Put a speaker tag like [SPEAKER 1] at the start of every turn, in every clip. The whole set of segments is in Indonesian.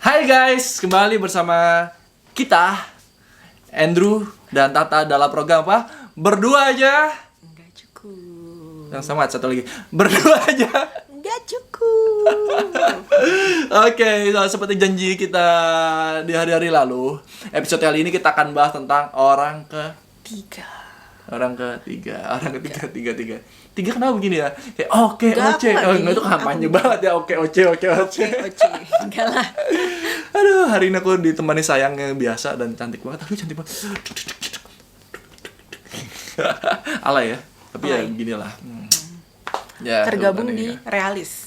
[SPEAKER 1] Hai guys, kembali bersama kita Andrew dan Tata dalam program apa? Berdua aja.
[SPEAKER 2] Enggak cukup.
[SPEAKER 1] Yang sama satu lagi. Berdua aja.
[SPEAKER 2] Enggak cukup.
[SPEAKER 1] Oke, seperti janji kita di hari-hari lalu, episode kali ini kita akan bahas tentang orang ketiga. Tiga kenapa begini ya? Kayak oke, oce. Oh, enggak, itu kampanye banget ya. Oke.
[SPEAKER 2] Enggak lah.
[SPEAKER 1] Aduh, hari ini aku ditemani sayangnya biasa dan cantik banget. Aduh, cantik banget. Alay ya. Tapi ya beginilah. Ya,
[SPEAKER 2] tergabung di
[SPEAKER 1] realis.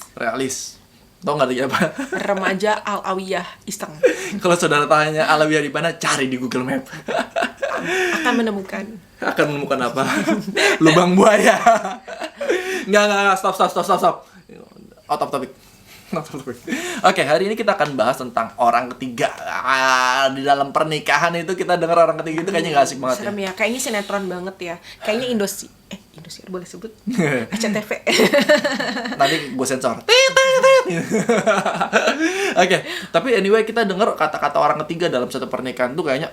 [SPEAKER 1] Tau nggak artinya apa?
[SPEAKER 2] Remaja Alawiyah Iseng.
[SPEAKER 1] Kalau saudara tanya Alawiyah di mana, cari di Google Map.
[SPEAKER 2] Akan menemukan
[SPEAKER 1] apa? Lubang buaya. Nggak, stop. Out of topic. Oke, hari ini kita akan bahas tentang orang ketiga. Di dalam pernikahan itu kita dengar orang ketiga itu kayaknya nggak asik banget.
[SPEAKER 2] Serem ya, kayaknya sinetron banget ya. Kayaknya Indosiar boleh sebut? SCTV.
[SPEAKER 1] Nanti gue sensor. Oke, tapi anyway kita dengar kata-kata orang ketiga dalam satu pernikahan tuh kayaknya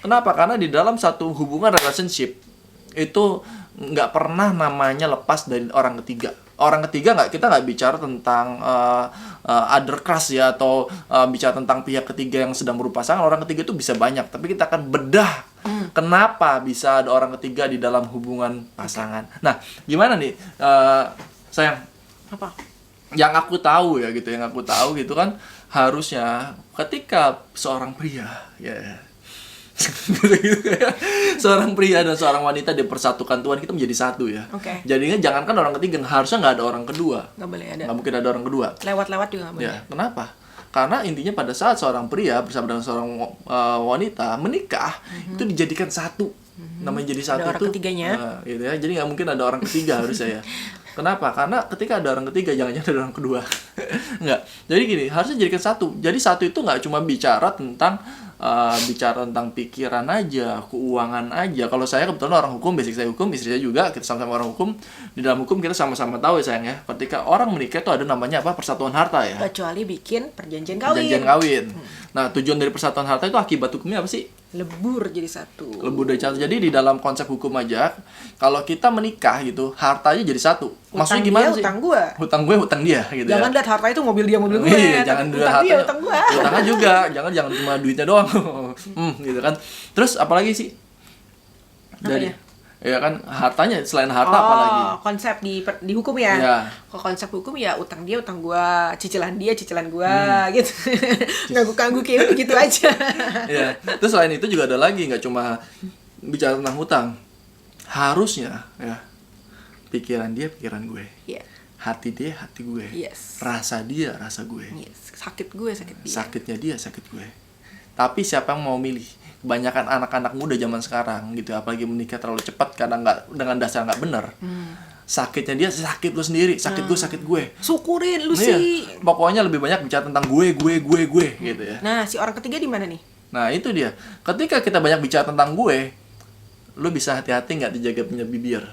[SPEAKER 1] kenapa? Karena di dalam satu hubungan relationship itu nggak pernah namanya lepas dari orang ketiga. Orang ketiga kita nggak bicara tentang other crush ya, atau bicara tentang pihak ketiga yang sedang berpasangan. Orang ketiga itu bisa banyak, tapi kita akan bedah kenapa bisa ada orang ketiga di dalam hubungan pasangan. Nah, gimana nih sayang?
[SPEAKER 2] Apa?
[SPEAKER 1] Yang aku tahu gitu kan, harusnya ketika seorang pria seorang pria dan seorang wanita dipersatukan Tuhan, kita menjadi satu ya.
[SPEAKER 2] Oke.
[SPEAKER 1] Jadinya jangankan orang ketiga, harusnya nggak ada orang kedua.
[SPEAKER 2] Nggak boleh ada.
[SPEAKER 1] Nggak mungkin ada orang kedua.
[SPEAKER 2] Lewat-lewat juga nggak boleh.
[SPEAKER 1] Ya, kenapa? Karena intinya pada saat seorang pria bersama dengan seorang wanita menikah, itu dijadikan satu. Namanya jadi satu
[SPEAKER 2] ada orang
[SPEAKER 1] itu
[SPEAKER 2] ketiganya.
[SPEAKER 1] Gitu ya. Jadi nggak mungkin ada orang ketiga harusnya ya. Kenapa? Karena ketika ada orang ketiga, jangan-jangan ada orang kedua. Enggak. Jadi gini, harusnya jadikan satu. Jadi satu itu nggak cuma bicara tentang pikiran aja, keuangan aja. Kalau saya kebetulan orang hukum, basic saya hukum, istri saya juga, kita sama-sama orang hukum. Di dalam hukum kita sama-sama tahu ya sayang ya, ketika orang menikah itu ada namanya apa? Persatuan harta ya.
[SPEAKER 2] Kecuali bikin perjanjian kawin.
[SPEAKER 1] Perjanjian kawin. Nah, tujuan dari persatuan harta itu akibat hukumnya apa sih?
[SPEAKER 2] Lebur jadi satu.
[SPEAKER 1] Lebur dari satu. Jadi di dalam konsep hukum aja, kalau kita menikah gitu, hartanya jadi satu. Maksudnya gimana sih?
[SPEAKER 2] Utang gua.
[SPEAKER 1] Hutang gue, hutang dia gitu.
[SPEAKER 2] Jangan lihat harta itu mobil dia, mobil gue.
[SPEAKER 1] Iya, jangan lihat harta.
[SPEAKER 2] Utang gua.
[SPEAKER 1] Hutangnya juga, jangan cuma duitnya doang. Gitu kan. Terus apalagi sih? Dari ya kan, hartanya selain harta apalagi?
[SPEAKER 2] Konsep di hukum ya.
[SPEAKER 1] Iya.
[SPEAKER 2] Kalau konsep hukum ya utang dia, utang gua, cicilan dia, cicilan gua, gitu. Ngangguk-ngangguk kayak gitu aja.
[SPEAKER 1] Iya. Terus selain itu juga ada lagi, nggak cuma bicara tentang hutang. Harusnya ya, pikiran dia, pikiran gue.
[SPEAKER 2] Iya.
[SPEAKER 1] Hati dia, hati gue.
[SPEAKER 2] Yes.
[SPEAKER 1] Rasa dia, rasa gue.
[SPEAKER 2] Yes. Sakit gue, sakit dia.
[SPEAKER 1] Sakitnya dia, sakit gue. Tapi siapa yang mau milih? Kebanyakan anak-anak muda zaman sekarang gitu, apalagi menikah terlalu cepat karena nggak dengan dasar nggak benar. Sakitnya dia sakit lu sendiri, sakit gue.
[SPEAKER 2] Syukurin lu
[SPEAKER 1] Iya.
[SPEAKER 2] sih.
[SPEAKER 1] Pokoknya lebih banyak bicara tentang gue gitu ya.
[SPEAKER 2] Nah, si orang ketiga di mana nih?
[SPEAKER 1] Nah, itu dia. Ketika kita banyak bicara tentang gue, lu bisa hati-hati nggak dijaga punya bibir.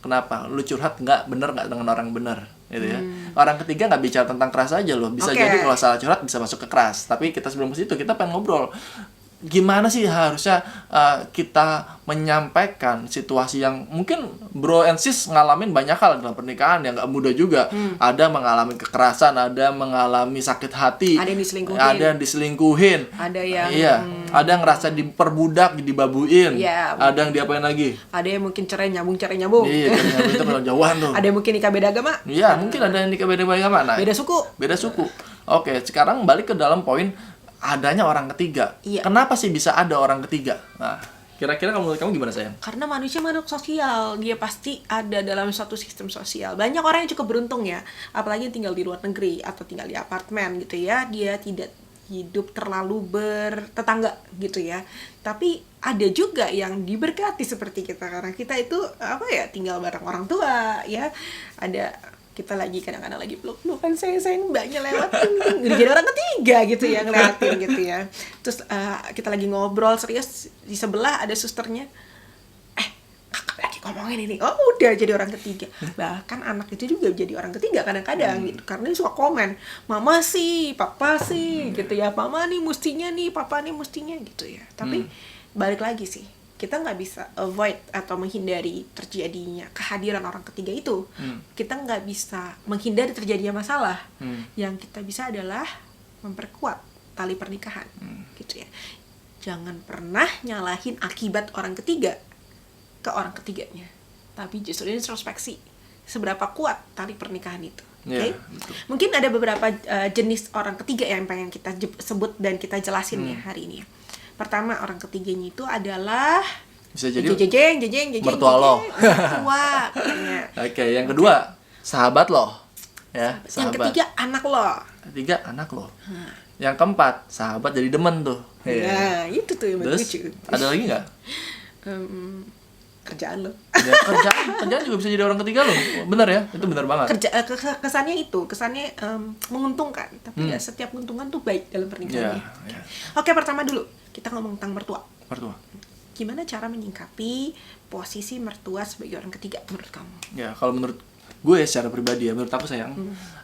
[SPEAKER 1] Kenapa? Lu curhat nggak dengan orang benar, gitu ya. Orang ketiga nggak bicara tentang keras aja loh. Bisa jadi kalau salah curhat bisa masuk ke keras. Tapi kita sebelum ke situ kita pengen ngobrol. Gimana sih harusnya kita menyampaikan situasi yang mungkin bro and sis ngalamin banyak hal dalam pernikahan yang nggak mudah juga. Ada mengalami kekerasan, ada mengalami sakit hati,
[SPEAKER 2] Ada yang diselingkuhin.
[SPEAKER 1] ada yang diselingkuhin,
[SPEAKER 2] Ada yang
[SPEAKER 1] ada yang ngerasa diperbudak, dibabuin,
[SPEAKER 2] Iya.
[SPEAKER 1] ada yang diapain lagi?
[SPEAKER 2] ada yang mungkin cerai nyambung.
[SPEAKER 1] Iya, ternyata itu kalau jauhan tuh.
[SPEAKER 2] Ada yang mungkin nikah beda agama.
[SPEAKER 1] Iya, mungkin ada yang nikah beda agama. Nah,
[SPEAKER 2] Beda suku.
[SPEAKER 1] Oke, sekarang balik ke dalam poin adanya orang ketiga.
[SPEAKER 2] Iya.
[SPEAKER 1] Kenapa sih bisa ada orang ketiga? Nah, kira-kira menurut kamu gimana sayang?
[SPEAKER 2] Karena manusia makhluk sosial, dia pasti ada dalam suatu sistem sosial. Banyak orang yang cukup beruntung ya, apalagi yang tinggal di luar negeri atau tinggal di apartemen gitu ya, dia tidak hidup terlalu bertetangga gitu ya. Tapi ada juga yang diberkati seperti kita, karena kita itu tinggal bareng orang tua ya. Kita lagi kadang-kadang lagi peluk-pelukan sayang mbaknya lewat, jadi orang ketiga gitu ya ngeliatin gitu ya. Terus kita lagi ngobrol serius, di sebelah ada susternya, kakak lagi ngomongin ini, oh udah jadi orang ketiga. Bahkan anak itu juga jadi orang ketiga kadang-kadang gitu, karena dia suka komen, mama sih, papa sih gitu ya, mama nih mustinya nih, papa nih mustinya gitu ya. Tapi balik lagi sih, kita nggak bisa avoid atau menghindari terjadinya kehadiran orang ketiga itu. Kita nggak bisa menghindari terjadinya masalah. Yang kita bisa adalah memperkuat tali pernikahan gitu ya. Jangan pernah nyalahin akibat orang ketiga ke orang ketiganya, tapi justru introspeksi seberapa kuat tali pernikahan itu. Oke? Mungkin ada beberapa jenis orang ketiga yang pengen kita sebut dan kita jelasin ya hari ini. Pertama, orang ketiganya itu adalah
[SPEAKER 1] bisa jadi
[SPEAKER 2] jejeng
[SPEAKER 1] mertua lo.
[SPEAKER 2] Mertua.
[SPEAKER 1] Oke, yang kedua sahabat lo. Ya,
[SPEAKER 2] Yang
[SPEAKER 1] sahabat.
[SPEAKER 2] ketiga anak lo.
[SPEAKER 1] Ketiga anak lo. Yang keempat sahabat jadi demen tuh.
[SPEAKER 2] Nah, itu tuh yang
[SPEAKER 1] Terus
[SPEAKER 2] lucu.
[SPEAKER 1] ada lagi nggak?
[SPEAKER 2] Kerjaan lo.
[SPEAKER 1] Ya, kerjaan juga bisa jadi orang ketiga lo. Bener ya, itu bener banget.
[SPEAKER 2] Kesannya menguntungkan, tapi ya setiap keuntungan tuh baik dalam pernikahan.
[SPEAKER 1] Ya.
[SPEAKER 2] Oke, pertama dulu kita ngomong tentang mertua.
[SPEAKER 1] Mertua.
[SPEAKER 2] Gimana cara menyingkapi posisi mertua sebagai orang ketiga menurut kamu?
[SPEAKER 1] Ya, kalau menurut gue secara pribadi ya, menurut aku sayang,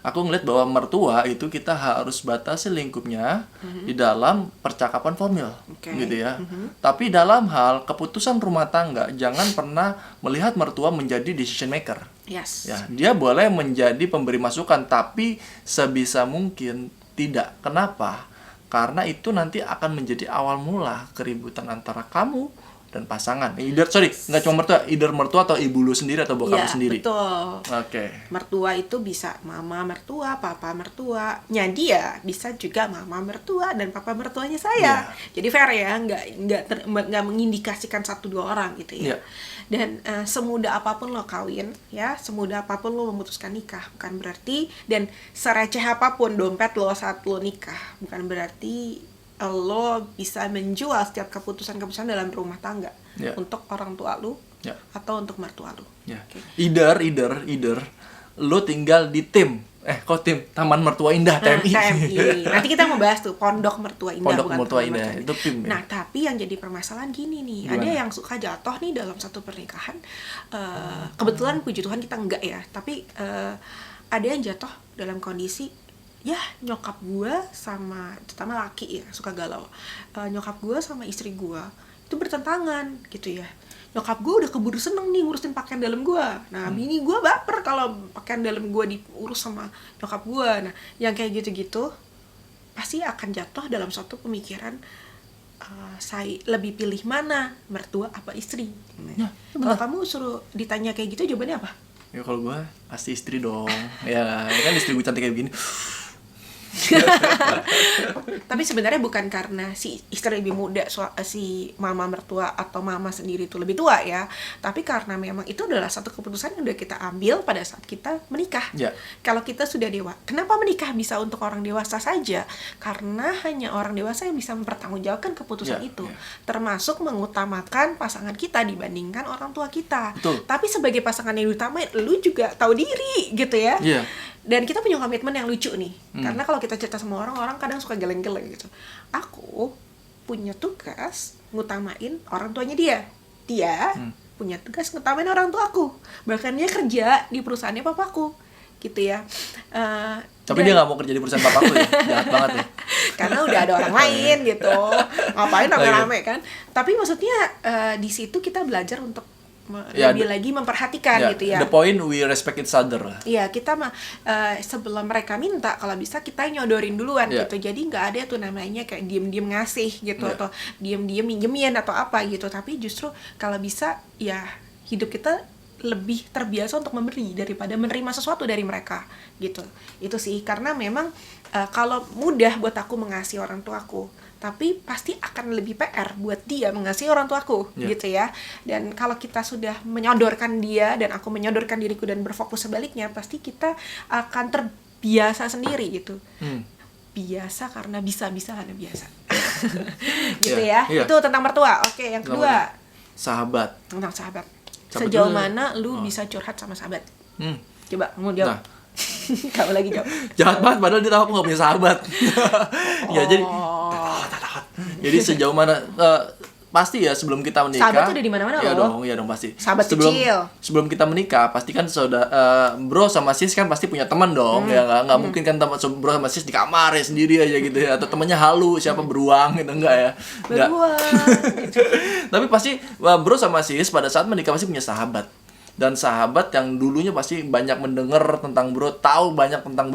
[SPEAKER 1] aku ngeliat bahwa mertua itu kita harus batasi lingkupnya di dalam percakapan formal,
[SPEAKER 2] Oke.
[SPEAKER 1] gitu ya. Tapi dalam hal keputusan rumah tangga, jangan pernah melihat mertua menjadi decision maker.
[SPEAKER 2] Yes.
[SPEAKER 1] Ya, dia boleh menjadi pemberi masukan, tapi sebisa mungkin tidak. Kenapa? Karena itu nanti akan menjadi awal mula keributan antara kamu dan pasangan. Nggak cuma mertua, either mertua atau ibu lu sendiri atau bokap lu sendiri.
[SPEAKER 2] Betul.
[SPEAKER 1] Oke.
[SPEAKER 2] Mertua itu bisa mama mertua, papa mertua. Nyadi ya bisa juga mama mertua dan papa mertuanya saya. Jadi fair ya, nggak mengindikasikan satu dua orang gitu ya. Dan semudah apapun lo kawin ya, semudah apapun lo memutuskan nikah, bukan berarti, dan sereceh apapun dompet lo saat lo nikah, bukan berarti lo bisa menjual setiap keputusan-keputusan dalam rumah tangga untuk orang tua lo atau untuk mertua lo.
[SPEAKER 1] Okay. Either lo tinggal di tim Taman Mertua Indah, TMI.
[SPEAKER 2] Nanti kita mau bahas tuh Pondok Mertua Indah.
[SPEAKER 1] Pondok Mertua Indah itu tim.
[SPEAKER 2] Nah, tapi yang jadi permasalahan gini nih, ada yang suka jatuh nih dalam satu pernikahan. Kebetulan puji Tuhan kita enggak ya, tapi ada yang jatuh dalam kondisi ya nyokap gue sama, terutama laki ya suka galau, nyokap gue sama istri gue itu bertentangan gitu ya. Nyokap gue udah keburu seneng nih ngurusin pakaian dalam gue, nah bini gue baper kalau pakaian dalam gue diurus sama nyokap gue. Nah yang kayak gitu-gitu pasti akan jatuh dalam suatu pemikiran, saya lebih pilih mana, mertua apa istri. Kalau kamu suruh ditanya kayak gitu, jawabannya apa?
[SPEAKER 1] Ya kalau gue pasti istri dong. Ya kan istri gue cantik kayak begini.
[SPEAKER 2] Tapi sebenarnya bukan karena si istri lebih muda, si mama mertua atau mama sendiri itu lebih tua ya, tapi karena memang itu adalah satu keputusan yang udah kita ambil pada saat kita menikah. Kalau kita sudah dewasa, kenapa menikah bisa untuk orang dewasa saja? Karena hanya orang dewasa yang bisa mempertanggungjawabkan keputusan itu, termasuk mengutamakan pasangan kita dibandingkan orang tua kita.
[SPEAKER 1] Betul.
[SPEAKER 2] Tapi sebagai pasangan yang utama, lu juga tahu diri gitu ya. Dan kita punya komitmen yang lucu nih, karena kalau kita cerita sama orang kadang suka geleng-geleng gitu. Aku punya tugas ngutamain orang tuanya dia punya tugas ngutamain orang tuaku, bahkan dia kerja di perusahaannya papaku gitu ya.
[SPEAKER 1] Tapi dia nggak mau kerja di perusahaan papaku ya, jahat banget ya.
[SPEAKER 2] Karena udah ada orang lain gitu, ngapain rame-rame kan. Tapi maksudnya di situ kita belajar untuk lebih lagi memperhatikan gitu ya.
[SPEAKER 1] The point we respect each other.
[SPEAKER 2] Iya, kita mah sebelum mereka minta, kalau bisa kita nyodorin duluan gitu. Jadi nggak ada tuh namanya kayak diem-diem ngasih gitu atau diem-diem minjemin atau apa gitu. Tapi justru kalau bisa ya hidup kita lebih terbiasa untuk memberi daripada menerima sesuatu dari mereka gitu. Itu sih, karena memang kalau mudah buat aku mengasihi orang tuaku, tapi pasti akan lebih PR buat dia mengasihi orang tuaku gitu ya. Dan kalau kita sudah menyodorkan dia dan aku menyodorkan diriku dan berfokus sebaliknya, pasti kita akan terbiasa sendiri gitu. Biasa karena bisa-bisaan biasa. Gitu ya. Itu tentang mertua. Oke, yang kedua,
[SPEAKER 1] sahabat.
[SPEAKER 2] Tentang sahabat. Sejauh mana lu bisa curhat sama sahabat? Coba kamu jawab. Kamu lagi jawab.
[SPEAKER 1] Jahat banget, padahal dia tahu aku gak punya sahabat. Ya jadi sejauh mana pasti ya sebelum kita menikah.
[SPEAKER 2] Sahabat tuh ada di mana-mana loh.
[SPEAKER 1] Iya dong pasti.
[SPEAKER 2] Sahabat
[SPEAKER 1] sebelum,
[SPEAKER 2] kecil.
[SPEAKER 1] Sebelum kita menikah, pasti kan bro sama sis kan pasti punya teman dong. Ya nggak mungkin kan bro sama sis di kamar ya sendiri aja gitu ya. Atau temannya halu, siapa beruang gitu, enggak ya. Enggak. Tapi pasti bro sama sis pada saat menikah pasti punya sahabat. Dan sahabat yang dulunya pasti banyak mendengar tentang bro, tahu banyak tentang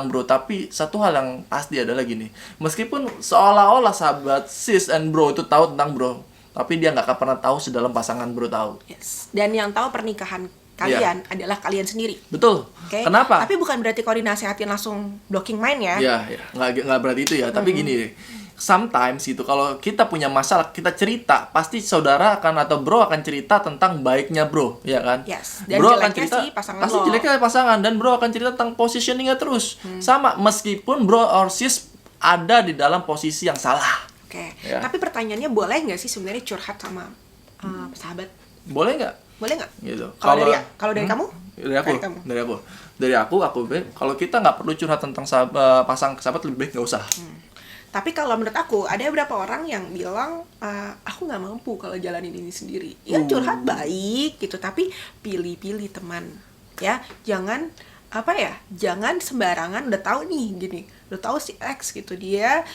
[SPEAKER 1] bro. Tapi satu hal yang pasti adalah gini, meskipun seolah-olah sahabat sis and bro itu tahu tentang bro, tapi dia nggak akan pernah tahu sedalam pasangan bro tahu.
[SPEAKER 2] Yes. Dan yang tahu pernikahan kalian adalah kalian sendiri.
[SPEAKER 1] Betul.
[SPEAKER 2] Okay?
[SPEAKER 1] Kenapa?
[SPEAKER 2] Tapi bukan berarti kalau dinasehatin langsung blocking mind ya.
[SPEAKER 1] Iya, nggak berarti itu ya. Tapi gini deh, sometimes gitu kalau kita punya masalah, kita cerita, pasti saudara akan atau bro akan cerita tentang baiknya bro, ya kan?
[SPEAKER 2] Yes. Dan
[SPEAKER 1] Bro akan
[SPEAKER 2] jeleknya
[SPEAKER 1] cerita
[SPEAKER 2] sih pasangan
[SPEAKER 1] pasti
[SPEAKER 2] lo.
[SPEAKER 1] jeleknya pasangan, dan bro akan cerita tentang positioningnya terus. Sama meskipun bro or sis ada di dalam posisi yang salah.
[SPEAKER 2] Oke.
[SPEAKER 1] Ya.
[SPEAKER 2] Tapi pertanyaannya boleh nggak sih sebenarnya curhat sama sahabat?
[SPEAKER 1] Boleh nggak?
[SPEAKER 2] Boleh nggak?
[SPEAKER 1] Gitu.
[SPEAKER 2] Kalau dari kamu?
[SPEAKER 1] Dari aku kalau kita nggak perlu curhat tentang pasang sahabat, lebih baik nggak usah.
[SPEAKER 2] Tapi kalau menurut aku ada beberapa orang yang bilang aku nggak mampu kalau jalanin ini sendiri. Ya curhat baik gitu, tapi pilih-pilih teman. Ya, jangan jangan sembarangan udah tahu nih gini. Udah tahu si X gitu dia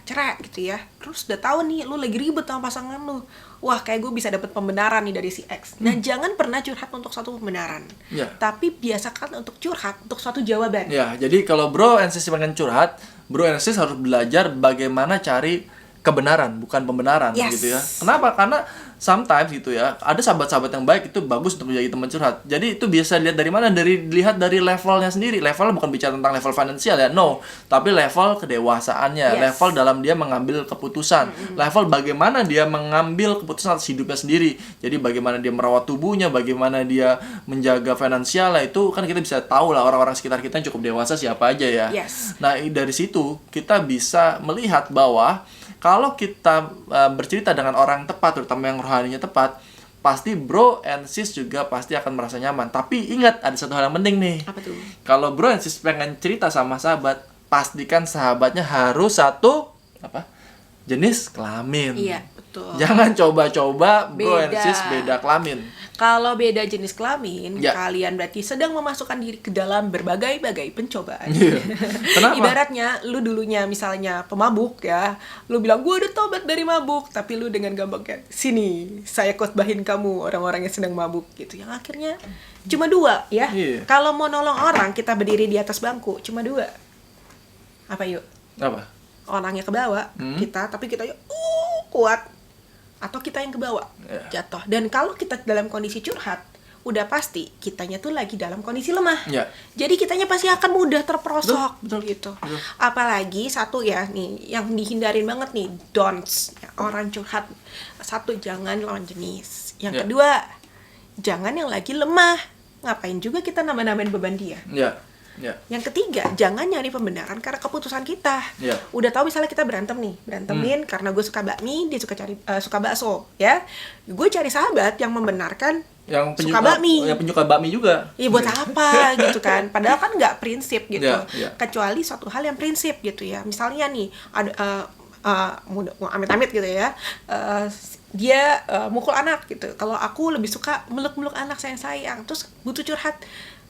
[SPEAKER 2] cerai gitu ya. Terus udah tahu nih lu lagi ribet sama pasangan lu. Wah, kayak gue bisa dapet pembenaran nih dari si X. Nah, jangan pernah curhat untuk satu pembenaran.
[SPEAKER 1] Ya.
[SPEAKER 2] Tapi biasakan untuk curhat untuk suatu jawaban.
[SPEAKER 1] Ya, jadi kalau bro and sis pengen curhat, bro and sis harus belajar bagaimana cari kebenaran, bukan pembenaran.
[SPEAKER 2] Yes.
[SPEAKER 1] Gitu ya. Kenapa? Karena sometimes gitu ya, ada sahabat-sahabat yang baik itu bagus untuk menjadi teman curhat. Jadi itu biasa dilihat dari mana? Dilihat dari levelnya sendiri. Levelnya bukan bicara tentang level finansial ya, no. Tapi level kedewasaannya,
[SPEAKER 2] Yes.
[SPEAKER 1] level dalam dia mengambil keputusan, level bagaimana dia mengambil keputusan atas hidupnya sendiri. Jadi bagaimana dia merawat tubuhnya, bagaimana dia menjaga finansialnya, itu kan kita bisa tahu lah orang-orang sekitar kita yang cukup dewasa siapa aja ya.
[SPEAKER 2] Yes.
[SPEAKER 1] Nah, dari situ kita bisa melihat bahwa kalau kita bercerita dengan orang tepat, terutama yang rohaninya tepat, pasti bro and sis juga pasti akan merasa nyaman. Tapi ingat, ada satu hal yang penting nih.
[SPEAKER 2] Apa tuh?
[SPEAKER 1] Kalau bro and sis pengen cerita sama sahabat, pastikan sahabatnya harus satu jenis kelamin.
[SPEAKER 2] Iya, betul.
[SPEAKER 1] Jangan coba-coba bro and
[SPEAKER 2] Beda.
[SPEAKER 1] sis beda kelamin.
[SPEAKER 2] Kalau beda jenis kelamin,
[SPEAKER 1] Ya.
[SPEAKER 2] kalian berarti sedang memasukkan diri ke dalam berbagai-bagai pencobaan.
[SPEAKER 1] Iya. Kenapa?
[SPEAKER 2] Ibaratnya, lu dulunya misalnya pemabuk ya, lu bilang gue udah tobat dari mabuk, tapi lu dengan gampangnya, sini saya khotbahin kamu orang-orang yang sedang mabuk gitu. Yang akhirnya cuma 2 ya.
[SPEAKER 1] Iya.
[SPEAKER 2] Kalau mau nolong orang, kita berdiri di atas bangku, cuma 2. Apa yuk?
[SPEAKER 1] Apa?
[SPEAKER 2] Orangnya ke bawah, kita, tapi kita kuat. Atau kita yang ke bawah, jatuh. Dan kalau kita dalam kondisi curhat, udah pasti kitanya tuh lagi dalam kondisi lemah.
[SPEAKER 1] Ya.
[SPEAKER 2] Jadi kitanya pasti akan mudah terperosok.
[SPEAKER 1] Betul.
[SPEAKER 2] Gitu. Apalagi satu ya nih, yang dihindarin banget nih, don'ts. Orang curhat. Satu, jangan lawan jenis. Yang kedua, jangan yang lagi lemah. Ngapain juga kita nambah-nambahin beban dia.
[SPEAKER 1] Ya.
[SPEAKER 2] Yang ketiga, jangan nyari pembenaran karena keputusan kita.
[SPEAKER 1] Ya.
[SPEAKER 2] Udah tahu misalnya kita berantemin karena gue suka bakmi, dia suka bakso, ya. Gue cari sahabat yang membenarkan
[SPEAKER 1] Yang
[SPEAKER 2] suka bakmi.
[SPEAKER 1] Yang penyuka bakmi juga.
[SPEAKER 2] Iya, buat apa gitu kan? Padahal kan nggak prinsip gitu.
[SPEAKER 1] Ya.
[SPEAKER 2] Kecuali suatu hal yang prinsip gitu ya. Misalnya nih ada amit-amit gitu ya. Dia mukul anak gitu. Kalau aku lebih suka meluk-meluk anak sayang-sayang, terus butuh curhat.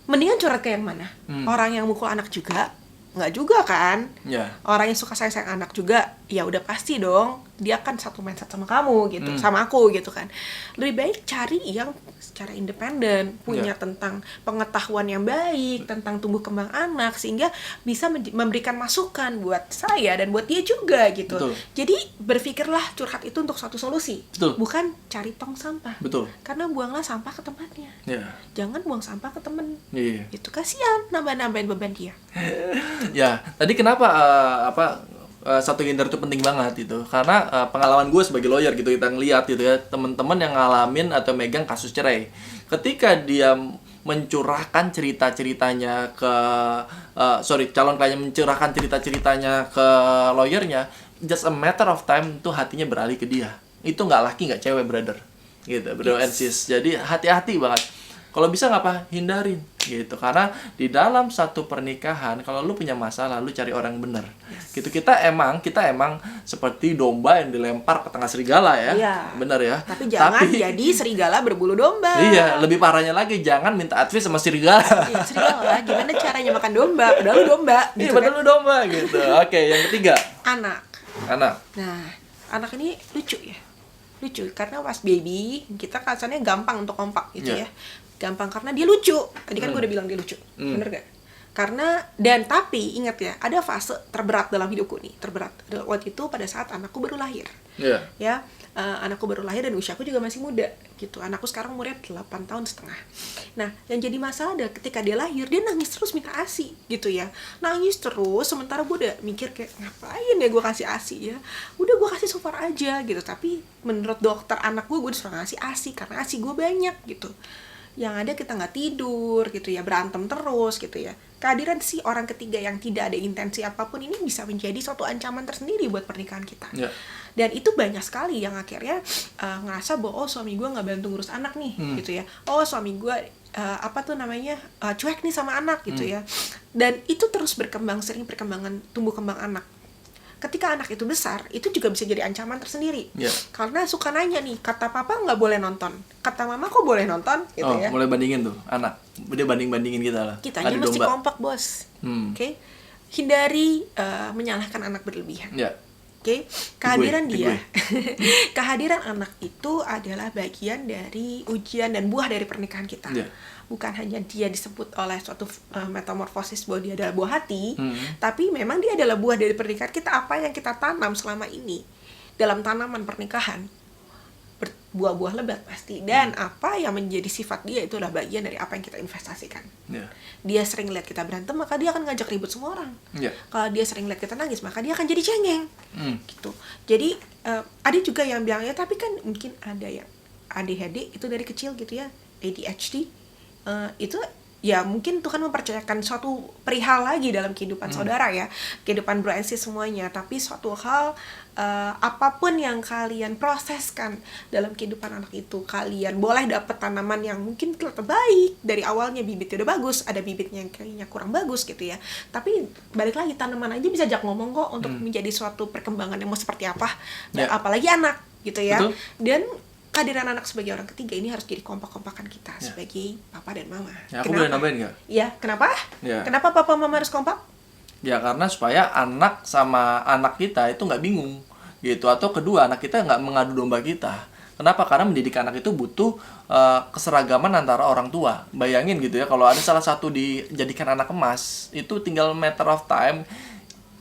[SPEAKER 2] Mendingan curhat ke yang mana? Orang yang mukul anak juga? Nggak juga kan?
[SPEAKER 1] Ya.
[SPEAKER 2] Orang yang suka sayang anak juga, ya udah pasti dong dia kan satu mindset sama kamu gitu, sama aku gitu kan. Lebih baik cari yang secara independen, punya tentang pengetahuan yang baik tentang tumbuh kembang anak, sehingga bisa memberikan masukan buat saya dan buat dia juga gitu.
[SPEAKER 1] Betul.
[SPEAKER 2] Jadi berpikirlah curhat itu untuk suatu solusi,
[SPEAKER 1] Betul.
[SPEAKER 2] bukan cari tong sampah.
[SPEAKER 1] Betul.
[SPEAKER 2] Karena buanglah sampah ke tempatnya.
[SPEAKER 1] Ya.
[SPEAKER 2] Jangan buang sampah ke temen.
[SPEAKER 1] Iya.
[SPEAKER 2] Itu kasihan nambah-nambahin beban dia.
[SPEAKER 1] Ya, tadi kenapa satu gender itu penting banget itu, karena pengalaman gue sebagai lawyer gitu, kita ngeliat gitu ya, teman-teman yang ngalamin atau megang kasus cerai, ketika dia mencurahkan cerita-ceritanya ke calon kliennya mencurahkan cerita-ceritanya ke lawyernya, just a matter of time tuh hatinya beralih ke dia. Itu nggak laki nggak cewek, brother, gitu, bro and sis. Jadi hati-hati banget. Kalau bisa ngapa? Hindarin gitu. Karena di dalam satu pernikahan kalau lu punya masalah, lu cari orang bener. Gitu. Kita emang seperti domba yang dilempar ke tengah serigala ya.
[SPEAKER 2] Iya.
[SPEAKER 1] Bener ya.
[SPEAKER 2] Tapi jangan jadi serigala berbulu domba.
[SPEAKER 1] Iya, lebih parahnya lagi jangan minta advice sama serigala.
[SPEAKER 2] Iya, serigala gimana caranya makan domba? Padahal lu domba
[SPEAKER 1] Iya,
[SPEAKER 2] gitu
[SPEAKER 1] padahal lu domba gitu. Oke, yang ketiga.
[SPEAKER 2] Anak. Nah, anak ini lucu ya. Lucu karena pas baby kita kasarnya gampang untuk kompak gitu
[SPEAKER 1] Iya.
[SPEAKER 2] ya. Gampang karena dia lucu. Tadi kan gue udah bilang dia lucu. Bener gak? Karena tapi ingat ya, ada fase terberat dalam hidupku nih. Terberat. Waktu itu pada saat anakku baru lahir.
[SPEAKER 1] Iya.
[SPEAKER 2] Ya, anakku baru lahir dan usiaku juga masih muda gitu. Anakku sekarang umurnya 8 tahun setengah. Nah, yang jadi masalah adalah ketika dia lahir, dia nangis terus minta ASI gitu ya. Nangis terus, sementara gue udah mikir kayak ngapain ya gue kasih ASI ya. Udah gue kasih Sofar aja gitu. Tapi menurut dokter anak gue disuruh ngasih ASI karena ASI gue banyak gitu. Yang ada kita nggak tidur gitu ya, berantem terus gitu ya. Kehadiran si orang ketiga yang tidak ada intensi apapun ini bisa menjadi suatu ancaman tersendiri buat pernikahan kita.
[SPEAKER 1] Yeah.
[SPEAKER 2] Dan itu banyak sekali yang akhirnya ngerasa bahwa suami gue nggak bantu ngurus anak nih gitu ya. Suami gue cuek nih sama anak gitu ya. Dan itu terus berkembang, sering perkembangan tumbuh kembang anak. Ketika anak itu besar, itu juga bisa jadi ancaman tersendiri.
[SPEAKER 1] Yeah.
[SPEAKER 2] Karena suka nanya nih, kata papa nggak boleh nonton, kata mama kok boleh nonton, gitu ya.
[SPEAKER 1] Mulai bandingin tuh anak, dia bandingin kita lah.
[SPEAKER 2] Kitanya
[SPEAKER 1] Adu
[SPEAKER 2] mesti
[SPEAKER 1] domba.
[SPEAKER 2] kompak bos, oke? Hindari menyalahkan anak berlebihan.
[SPEAKER 1] Ya.
[SPEAKER 2] Oke, kehadiran
[SPEAKER 1] Di
[SPEAKER 2] dia,
[SPEAKER 1] gue.
[SPEAKER 2] kehadiran anak itu adalah bagian dari ujian dan buah dari pernikahan kita.
[SPEAKER 1] Yeah.
[SPEAKER 2] Bukan hanya dia disebut oleh suatu metamorfosis bahwa dia adalah buah hati, tapi memang dia adalah buah dari pernikahan kita. Apa yang kita tanam selama ini dalam tanaman pernikahan buah-buah lebat pasti. Dan apa yang menjadi sifat dia itu adalah bagian dari apa yang kita investasikan.
[SPEAKER 1] Yeah.
[SPEAKER 2] Dia sering lihat kita berantem, maka dia akan ngajak ribut semua orang.
[SPEAKER 1] Yeah.
[SPEAKER 2] Kalau dia sering lihat kita nangis, maka dia akan jadi cengeng. Gitu. Jadi ada juga yang bilang ya, tapi kan mungkin ada yang ADHD itu dari kecil gitu ya, ADHD. Itu ya mungkin Tuhan mempercayakan suatu perihal lagi dalam kehidupan saudara ya, kehidupan bro and sis semuanya. Tapi suatu hal apapun yang kalian proseskan dalam kehidupan anak itu, kalian boleh dapat tanaman yang mungkin terbaik dari awalnya, bibitnya udah bagus, ada bibitnya yang kayaknya kurang bagus gitu ya. Tapi balik lagi, tanaman aja bisa ajak ngomong kok untuk menjadi suatu perkembangan yang mau seperti apa.
[SPEAKER 1] Yeah.
[SPEAKER 2] Apalagi anak gitu ya.
[SPEAKER 1] Betul.
[SPEAKER 2] Dan kehadiran anak sebagai orang ketiga ini harus jadi kompak-kompakan kita sebagai papa dan mama.
[SPEAKER 1] Ya, aku boleh nambahin nggak?
[SPEAKER 2] Iya, kenapa?
[SPEAKER 1] Ya.
[SPEAKER 2] Kenapa papa mama harus kompak?
[SPEAKER 1] Ya karena supaya anak sama anak kita itu nggak bingung gitu, atau kedua anak kita nggak mengadu domba kita. Kenapa? Karena mendidik anak itu butuh keseragaman antara orang tua. Bayangin gitu ya, kalau ada salah satu dijadikan anak emas, itu tinggal matter of time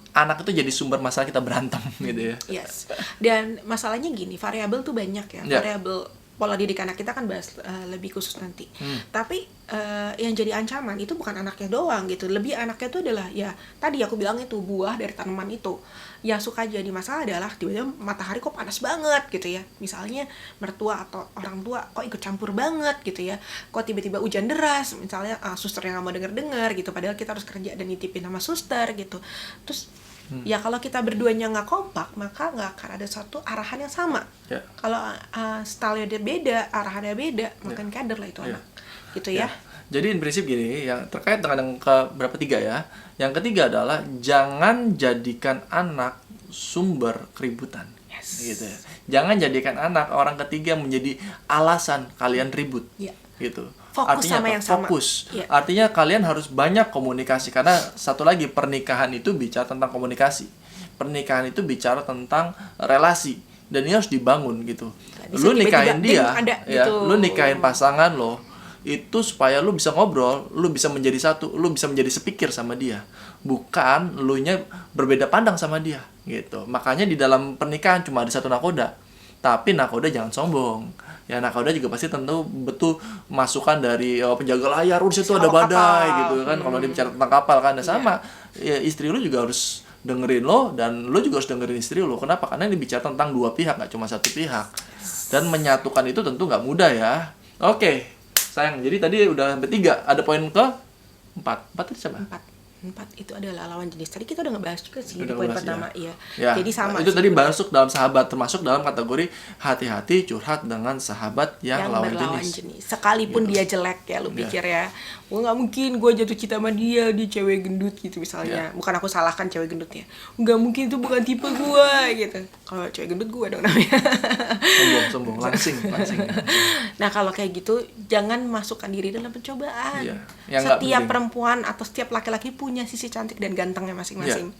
[SPEAKER 1] anak itu jadi sumber masalah kita berantem gitu ya.
[SPEAKER 2] Yes. Dan masalahnya gini, variabel tuh banyak ya.
[SPEAKER 1] Yeah.
[SPEAKER 2] Variabel pola didik anak kita kan bahas lebih khusus nanti. Tapi yang jadi ancaman itu bukan anaknya doang gitu. Lebih anaknya itu adalah ya tadi aku bilang itu buah dari tanaman itu. Yang suka jadi masalah adalah tiba-tiba matahari kok panas banget gitu ya. Misalnya mertua atau orang tua kok ikut campur banget gitu ya. Kok tiba-tiba hujan deras, misalnya suster yang nggak mau denger-denger gitu. Padahal kita harus kerja dan nitipin sama suster gitu. Terus ya kalau kita berduanya nggak kompak, maka nggak akan ada satu arahan yang sama.
[SPEAKER 1] Ya.
[SPEAKER 2] Kalau style-nya beda, arahannya beda, makin kader lah itu anak. Gitu ya.
[SPEAKER 1] Jadi in prinsip gini, yang terkait dengan yang berapa tiga ya. Yang ketiga adalah jangan jadikan anak sumber keributan.
[SPEAKER 2] Yes.
[SPEAKER 1] Gitu ya. Jangan jadikan anak orang ketiga menjadi alasan kalian ribut.
[SPEAKER 2] Yeah.
[SPEAKER 1] Gitu.
[SPEAKER 2] Fokus
[SPEAKER 1] Artinya
[SPEAKER 2] sama
[SPEAKER 1] apa?
[SPEAKER 2] yang sama.
[SPEAKER 1] Fokus.
[SPEAKER 2] Yeah.
[SPEAKER 1] Artinya kalian harus banyak komunikasi, karena satu lagi, pernikahan itu bicara tentang komunikasi. Pernikahan itu bicara tentang relasi, dan ini harus dibangun gitu.
[SPEAKER 2] Bisa
[SPEAKER 1] Lu nikahin dia,
[SPEAKER 2] ada,
[SPEAKER 1] ya,
[SPEAKER 2] gitu.
[SPEAKER 1] lu nikahin pasangan lo itu supaya lu bisa ngobrol, lu bisa menjadi satu, lu bisa menjadi sepikir sama dia. Bukan lu nya berbeda pandang sama dia gitu. Makanya di dalam pernikahan cuma ada satu nakoda. Tapi nakoda jangan sombong. Ya nakoda juga pasti tentu betul masukan dari penjaga layar, di situ ada badai
[SPEAKER 2] kapal.
[SPEAKER 1] gitu kan. Kalau dia bicara tentang kapal kan, sama ya, istri lu juga harus dengerin lo, dan lo juga harus dengerin istri lo. Kenapa? Karena ini bicara tentang dua pihak, nggak cuma satu pihak. Dan menyatukan itu tentu nggak mudah ya. Oke, sayang. Jadi tadi udah sampai 3. Ada poin ke 4. 4 tadi siapa?
[SPEAKER 2] 4. 4 itu adalah lawan jenis. Tadi kita udah ngebahas juga sih di
[SPEAKER 1] Udah
[SPEAKER 2] poin
[SPEAKER 1] ngebahas,
[SPEAKER 2] pertama,
[SPEAKER 1] ya.
[SPEAKER 2] iya. Jadi sama
[SPEAKER 1] itu
[SPEAKER 2] sih.
[SPEAKER 1] tadi masuk dalam sahabat, termasuk dalam kategori hati-hati curhat dengan sahabat yang lawan
[SPEAKER 2] berlawan
[SPEAKER 1] jenis.
[SPEAKER 2] Sekalipun dia jelek ya, lu pikir ya, nggak mungkin gue jatuh cinta sama dia cewek gendut gitu misalnya. Bukan aku salahkan cewek gendutnya, nggak mungkin itu bukan tipe gue gitu. Kalau cewek gendut gue dong namanya.
[SPEAKER 1] Sombong, langsing.
[SPEAKER 2] Nah kalau kayak gitu jangan masukkan diri dalam pencobaan.
[SPEAKER 1] Iya, yang nggak
[SPEAKER 2] Setiap
[SPEAKER 1] penting.
[SPEAKER 2] perempuan atau setiap laki-laki punya sisi cantik dan gantengnya masing-masing.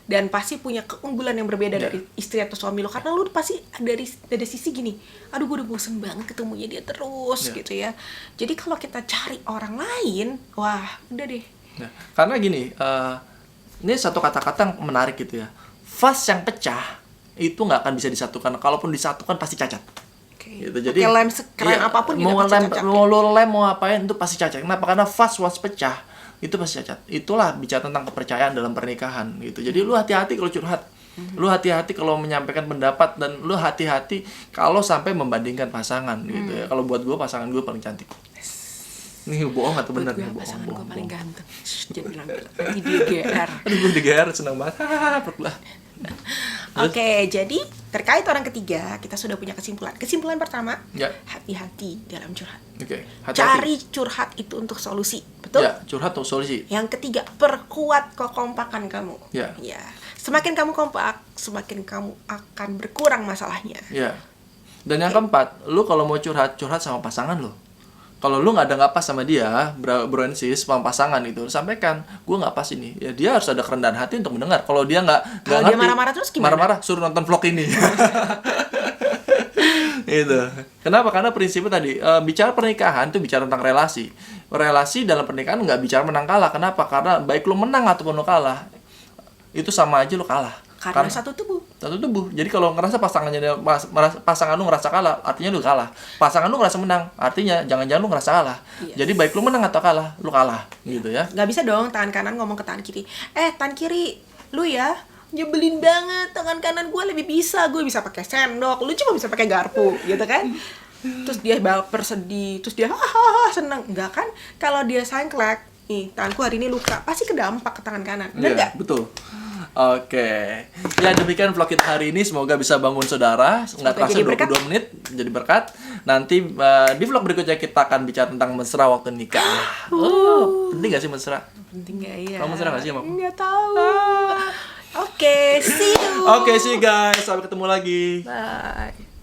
[SPEAKER 2] Dan pasti punya keunggulan yang berbeda dari istri atau suami lo, karena lo pasti dari sisi gini, aduh gue udah bosen banget ketemunya dia terus gitu ya. Jadi kalau kita cari orang lain, wah udah deh.
[SPEAKER 1] Nah, karena gini, ini satu kata-kata yang menarik gitu ya. Vas yang pecah itu nggak akan bisa disatukan. Kalaupun disatukan pasti cacat. Gitu. Jadi
[SPEAKER 2] pakai lem sekeren apapun juga
[SPEAKER 1] mau
[SPEAKER 2] pasti
[SPEAKER 1] lem,
[SPEAKER 2] cacat,
[SPEAKER 1] mau lo lem mau apain itu pasti cacat. Kenapa? Karena vas pecah itu pasti cacat. Itulah bicara tentang kepercayaan dalam pernikahan gitu. Jadi lu hati-hati kalau curhat. Lu hati-hati kalau menyampaikan pendapat, dan lu hati-hati kalau sampai membandingkan pasangan gitu ya. Kalau buat gue pasangan gue paling cantik. Ini bohong atau benar nih?
[SPEAKER 2] Pasangan gue
[SPEAKER 1] Bohong.
[SPEAKER 2] paling ganteng. Jangan bilang nanti dia GR.
[SPEAKER 1] Aduh, gue di-GR senang banget. Perlah.
[SPEAKER 2] Oke, jadi terkait orang ketiga, kita sudah punya kesimpulan. Kesimpulan pertama,
[SPEAKER 1] Ya.
[SPEAKER 2] hati-hati dalam curhat.
[SPEAKER 1] Oke, hati-hati.
[SPEAKER 2] Cari curhat itu untuk solusi, betul?
[SPEAKER 1] Ya, curhat untuk solusi.
[SPEAKER 2] Yang ketiga, perkuat kekompakan kamu.
[SPEAKER 1] Ya.
[SPEAKER 2] Semakin kamu kompak, semakin kamu akan berkurang masalahnya.
[SPEAKER 1] Ya. Dan yang keempat, lu kalau mau curhat sama pasangan lo. Kalau lu nggak pas sama dia, bro and sis, sama pasangan itu, sampaikan, gue nggak pas ini. Ya dia harus ada kerendahan hati untuk mendengar. Kalau dia nggak
[SPEAKER 2] Kalau dia marah-marah terus gimana?
[SPEAKER 1] Marah-marah, suruh nonton vlog ini. Itu. Kenapa? Karena prinsipnya tadi, bicara pernikahan itu bicara tentang relasi. Relasi dalam pernikahan nggak bicara menang kalah. Kenapa? Karena baik lu menang ataupun lu kalah, itu sama aja lu kalah.
[SPEAKER 2] Karena satu tubuh.
[SPEAKER 1] Satu tubuh. Jadi kalau ngerasa pasangan lu ngerasa kalah, artinya lu kalah. Pasangan lu ngerasa menang, artinya jangan-jangan lu ngerasa kalah.
[SPEAKER 2] Yes.
[SPEAKER 1] Jadi baik lu menang atau kalah, lu kalah, gitu ya.
[SPEAKER 2] Gak bisa dong tangan kanan ngomong ke tangan kiri. Tangan kiri, lu ya nyebelin banget, tangan kanan gue lebih bisa, gue bisa pakai sendok, lu cuma bisa pakai garpu, gitu kan? Terus dia baper sedih, terus dia hahaha seneng, enggak kan? Kalau dia sengklek, nih tanganku hari ini luka, pasti kedampak ke tangan kanan, bener
[SPEAKER 1] Iya,
[SPEAKER 2] nggak?
[SPEAKER 1] betul. Oke. Ya, demikian vlog kita hari ini. Semoga bisa bangun saudara. Nggak terasa
[SPEAKER 2] jadi berkat.
[SPEAKER 1] 22 menit jadi berkat. Nanti di vlog berikutnya kita akan bicara tentang mesra waktu nikah. Penting gak sih mesra?
[SPEAKER 2] Penting nggak ya?
[SPEAKER 1] Kamu mesra gak sih sama aku?
[SPEAKER 2] Nggak tahu. Oke, see you.
[SPEAKER 1] Oke, see you guys. Sampai ketemu lagi.
[SPEAKER 2] Bye.